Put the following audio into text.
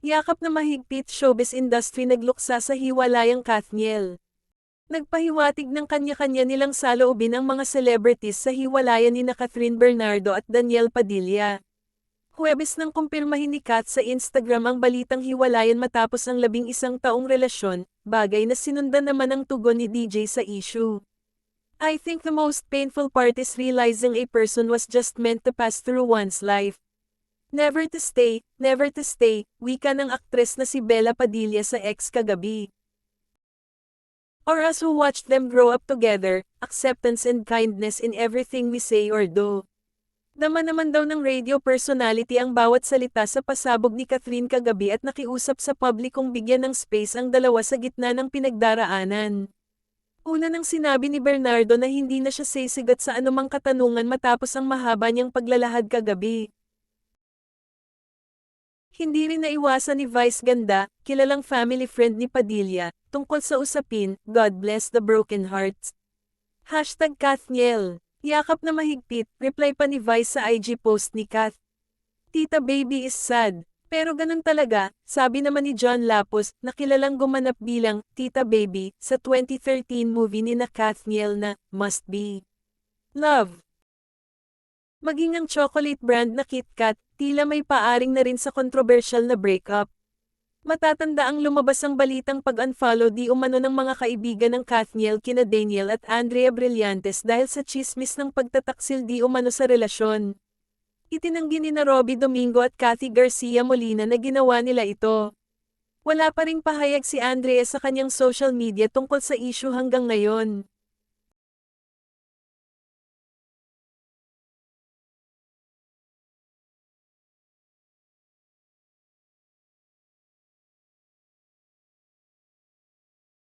Yakap na mahigpit showbiz industry nagluksa sa hiwalayang Kathniel. Nagpahiwatig ng kanya-kanya nilang saloobin ang mga celebrities sa hiwalayan ni Catherine Bernardo at Daniel Padilla. Huwebes nang kumpirmahin ni Kath sa Instagram ang balitang hiwalayan matapos ang 11 taong relasyon, bagay na sinundan naman ang tugon ni DJ sa issue. I think the most painful part is realizing a person was just meant to pass through one's life. Never to stay, wika ng aktres na si Bella Padilla sa ex kagabi. Or us who watched them grow up together, acceptance and kindness in everything we say or do. Dama naman daw ng radio personality ang bawat salita sa pasabog ni Catherine kagabi at nakiusap sa publikong bigyan ng space ang dalawa sa gitna ng pinagdaraanan. Una nang sinabi ni Bernardo na hindi na siya sisigat sa anumang katanungan matapos ang mahaba niyang paglalahad kagabi. Hindi rin naiwasan ni Vice Ganda, kilalang family friend ni Padilla, tungkol sa usapin, God bless the broken hearts. #Kathniel. Yakap na mahigpit, reply pa ni Vice sa IG post ni Kath. Tita baby is sad. Pero ganun talaga, sabi naman ni John Lapus, na kilalang gumanap bilang Tita Baby sa 2013 movie ni Kathniel na Must Be Love. Maging ang chocolate brand na KitKat, tila may paaring na rin sa controversial na breakup. Matatanda ang lumabas ang balitang pag-unfollow di umano ng mga kaibigan ng Kathniel kina Daniel at Andrea Brillantes dahil sa chismis ng pagtataksil di umano sa relasyon. Itinanggi ni Robbie Domingo at Cathy Garcia Molina na ginawa nila ito. Wala pa ring pahayag si Andrea sa kanyang social media tungkol sa issue hanggang ngayon.